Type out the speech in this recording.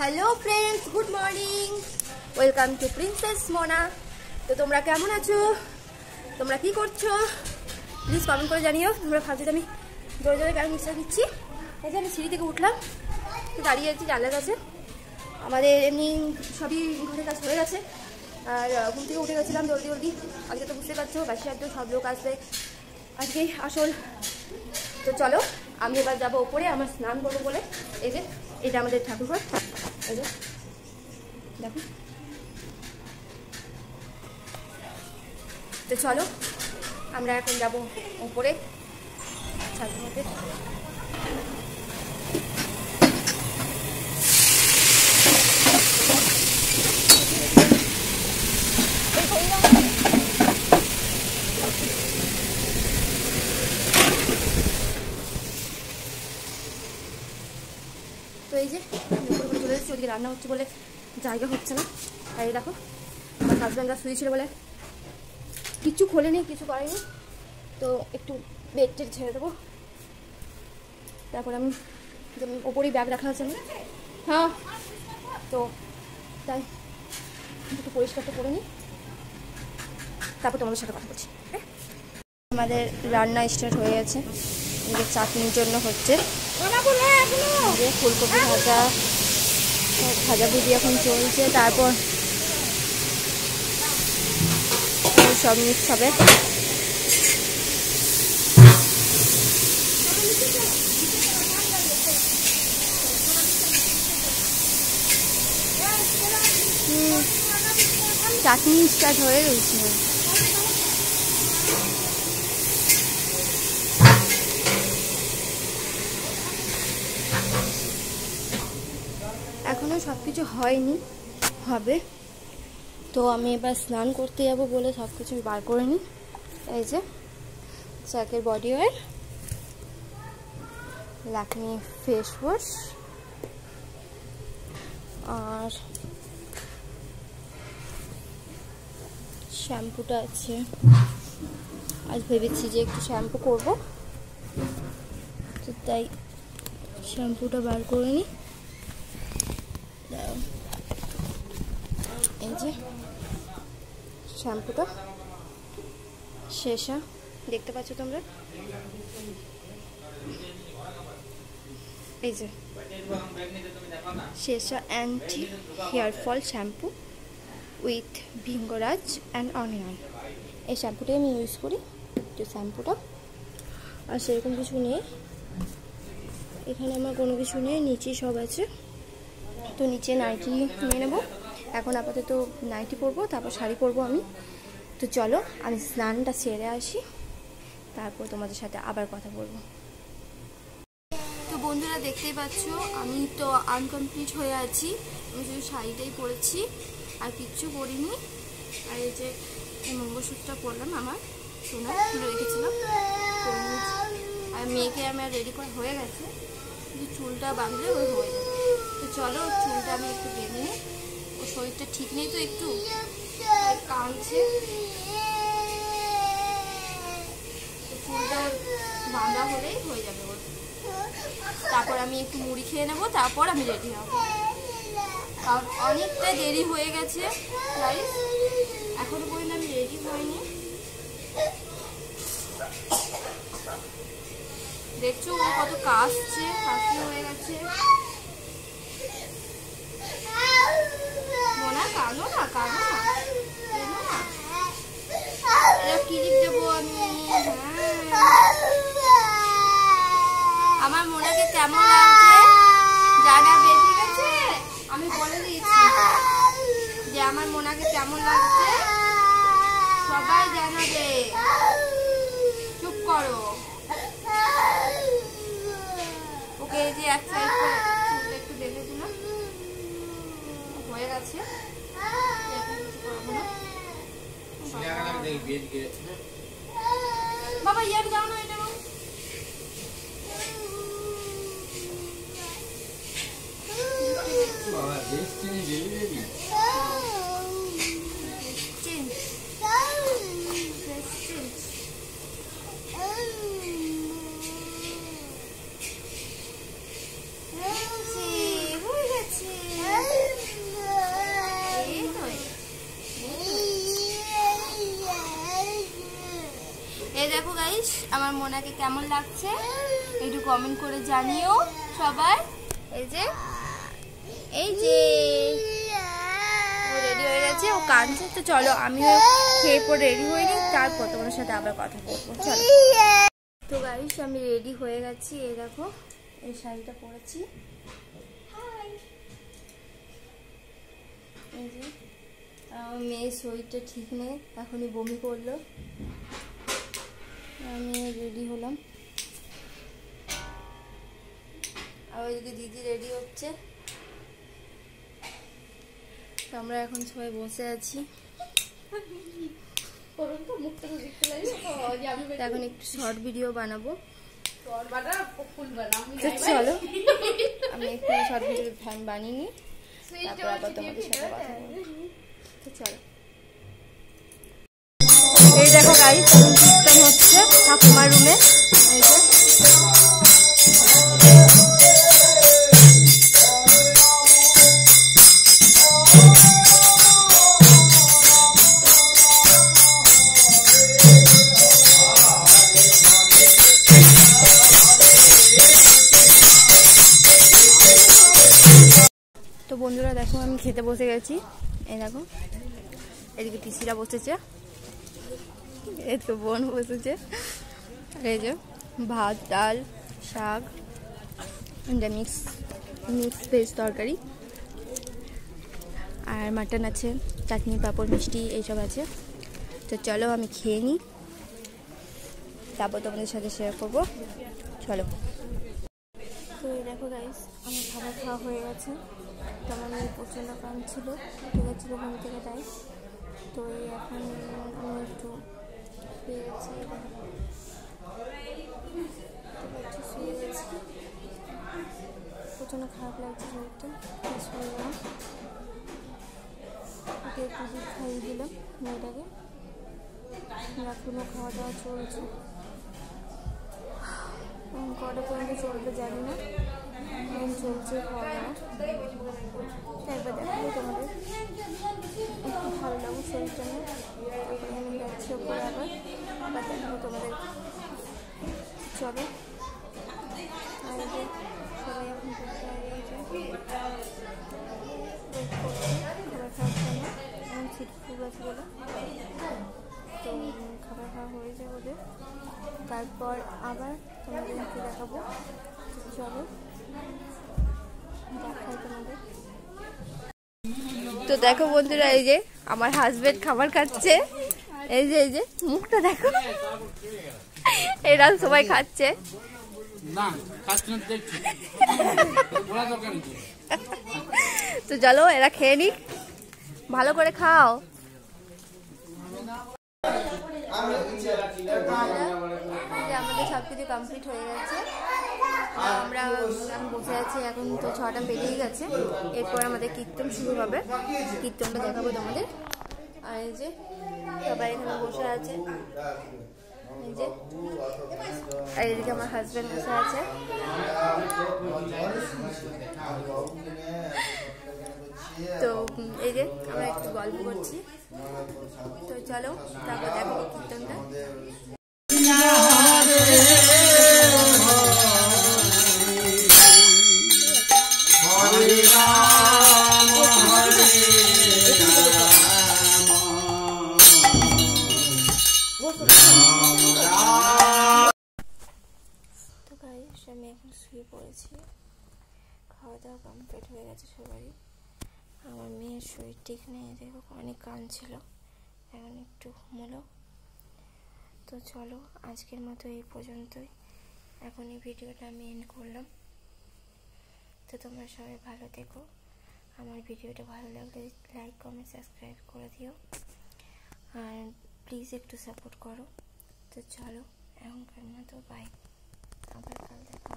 Hello friends, good morning, welcome to princess Mona. तो তোমরা কেমন আছো, তোমরা কি করছো প্লিজ কমেন্ট করে জানিও। তোমরা ভাবছো আমি জোরে জোরে গাড়ি নিশ্চয় দিচ্ছি। এই যে আমি সিঁড়ি থেকে উঠলাম, তো দাঁড়িয়ে আছি জানলার কাছে। আমাদের এমনি সবই ঘরের কাজ হয়ে গেছে, আর ঘুম থেকে উঠে গেছিলাম জলদি জলদি। আজকে তো বুঝতে পারছো বাসি আড্ডা সব লোক আসবে, আজকেই আসল। তো চলো আমি এবার যাবো ওপরে, আমার স্নান করবো বলে। এই যে এটা আমাদের ঠাকুরঘর, এই যে দেখো। তো চলো আমরা এখন যাবো ওপরে ছাদের মধ্যে। তো এই যে উপরে চলে এসেছি, ওদিকে রান্না হচ্ছে বলে জায়গা হচ্ছে না। আর এই দেখো আমার হাজব্যান্ডরা শুয়েছিল বলে কিচ্ছু খোলেনি, কিছু করেনি। তো একটু বেড টেড ছেড়ে দেবো, তারপর আমি ওপরেই ব্যাগ রাখা আছে। হ্যাঁ, তো তাই একটু পরিষ্কারটা করে নিই, তারপর তোমাদের সাথে কথা বলছি। আমাদের রান্না স্টার্ট হয়ে গেছে, এদিকে চাটনির জন্য হচ্ছে ফুলকপি ভাজা, ভাজাভুজি এখন চলছে। তারপর সব মিক্স হবে। চাটনি স্টার্ট হয়ে গেছে। এখনো সব কিছু হয়নি, হবে। তো আমি এবার স্নান করতে যাবো বলে সব কিছু বার করে নিই। এই যে চ্যাকের body oil, Lakme face wash, আর শ্যাম্পুটা আছে। আজ ভেবেছি যে একটু শ্যাম্পু করবো, তো তাই শ্যাম্পুটা বার করে নিই। এই যে শ্যাম্পুটা শেষা, দেখতে পাচ্ছ তোমরা। এই যে Sesa anti hair fall shampoo with Bhringraj and onion. এই শ্যাম্পুটাই আমি ইউজ করি। তো শ্যাম্পুটা আর সেরকম কিছু নেই এখানে, আমার কোনো কিছু নেই, নিচে সব আছে। তো নিচে নাইটি নিয়ে নেবো, এখন আপাতত নাইটি পরবো, তারপর শাড়ি পরবো আমি। তো চলো আমি স্নানটা সেরে আসি, তারপর তোমাদের সাথে আবার কথা বলবো। তো বন্ধুরা দেখতেই পাচ্ছ আমি তো আনকমপ্লিট হয়ে আছি, আমি শুধু শাড়িটাই পরেছি আর কিচ্ছু করিনি। আর এই যে মঙ্গলসূত্রটা পরলাম, আমার সোনা খুলে রেখেছিলাম, আর মেয়েকে আমার রেডি করা হয়ে গেছে, কিন্তু চুলটা বাঁধলে ওই হয়ে যাবে। তো চলো চুলটা আমি একটু বেঁধে নিই, ওর শরীরটা ঠিক নেই তো একটু কাঁদছে। চুলটা বাঁধা হলেই হয়ে যাবে ওর। তারপর আমি একটু মুড়ি খেয়ে নেবো, তারপর আমি রেডি হবো। কারণ অনেকটা দেরি হয়ে গেছে, গাইস এখনো পর্যন্ত আমি রেডি হইনি। দেখছো ও কত কাশছে, কাশি হয়ে গেছে। মোনা কাঁদো না, কাঁদো না, কেনো না, ক্লিপ দেবো আমি। আমার মোনাকে কেমন লাগছে জানাবে, ঠিক আছে? আমি বলে দিয়েছি যে আমার মোনাকে কেমন লাগছে সবাই জানাবে। চুপ করো। ওকে যে এক সাইড চুলটা একটু দেখে দিলাম, হয়ে গেছে, এখন কিছু করবো না। বাবা ইয়ার যাও না, এটা হয়ে গেছে। আমার মোনাকে কেমন লাগছে একটু কমেন্ট করে জানিও সবাই। এই যে রেডি হয়ে গেছে, ও কাঁদছে। তো চলো আমিও খেয়ে পরে রেডি হয়ে নিই, তারপর তোমার সাথে আবার কথা বলবো। চলো। তো গাইস আমি রেডি হয়ে গেছি। এই দেখো এই শাড়িটা পরেছি। এই যে আমার মেয়ের শরীরটা ঠিক নেই, এখনই বমি করলো। আমি রেডি হলাম, আর ওইদিকে দিদি রেডি হচ্ছে। তো আমরা এখন সবাই বসে আছি। এখন একটু শর্ট ভিডিও বানাবো। চলো আমি একটু শর্ট ভিডিও বানিয়ে নিই, তারপর আবার তোমাদের সাথে কথা বলবো। তো চলো। এই দেখো গাইস এখন কীর্তন হচ্ছে ঠাকুমার রুমে। এই যে তো বন্ধুরা দেখো আমি খেতে বসে গেছি। এই দেখো এদিকে পিসিরা বসেছে, এদিকে বোন বসেছে। এই যে ভাত, ডাল, শাক, মিক্স ভেজ তরকারি, আর মাটন আছে, চাটনি, পাঁপড়, মিষ্টি এইসব আছে। তো চলো আমি খেয়ে নিই, তারপর তোমাদের সাথে শেয়ার করবো। চলো। তো এই দেখো গাইস আমার খাবার খাওয়া হয়ে গেছে। তো আমার মেয়ে প্রচণ্ড কাঁদছিল, উঠে গেছিলো ঘুম থেকে, তাই তো এখন আমি একটু শুয়ে গেছি। শুয়ে গেছি, প্রচণ্ড খারাপ লাগছে শরীরটা, শুয়ে গেলাম। ওকে একটু দুধ খাইয়ে দিলাম মেয়েটাকে, এখনও খাওয়া দাওয়া চলছে। কটা পর্যন্ত চলবে জানি না, এখন চলছে খাওয়া দাওয়া। একবার দেখাবো তোমাদের, একটু ভালো লাগবে শরীরটা নিয়ে। তারপরে আমি যাচ্ছি ওপরে, আবার দেখাবো তোমাদের। চলো। আর যে সবাই এখন খাবার খাওয়ার জন্য এখন সিট ফুল আছে বলে, তো খাবার খাওয়া হয়ে যাবে ওদের, তারপর আবার তোমাদেরকে দেখাবো। চলো দেখাই তোমাদের। তো দেখো বন্ধুরা এই যে আমার হাজবেন্ড খাবার খাচ্ছে। এই যে মুখটা দেখো, এরা সবাই খাচ্ছে। তো চলো এরা খেয়ে নিক, ভালো করে খাও। আমাদের সবকিছু কমপ্লিট হয়ে গেছে, আমরা বসে আছি এখন। তো 6টা বেজেই গেছে, এরপর আমাদের কীর্তন শুরু হবে, কীর্তনটা দেখাবো তোমাদের। আর এই যে সবাই এখানে বসে আছে, এই যে, আর এদিকে আমার হাজব্যান্ড বসে আছে। তো এই যে আমরা একটু গল্প করছি। তো চলো তারপর দেখো কীর্তনটা। তো গাইস আমি এখন শুয়ে পড়েছি, খাওয়া দাওয়া কমপ্লিট হয়ে গেছে সবারই। আমার মেয়ের শরীর ঠিক নেই, দেখো অনেক কাঁদছিল, এখন একটু ঘুমোলো। তো চলো আজকের মতো এই পর্যন্তই, এখন এই ভিডিওটা আমি এন্ড করলাম। তো তোমরা সবাই ভালো থেকো, আমার ভিডিওটা ভালো লাগলে লাইক, কমেন্ট, সাবস্ক্রাইব করে দিও, আর প্লিজ একটু সাপোর্ট করো। তো চলো এখনকার মতো বাই, আবার কাল দেখা।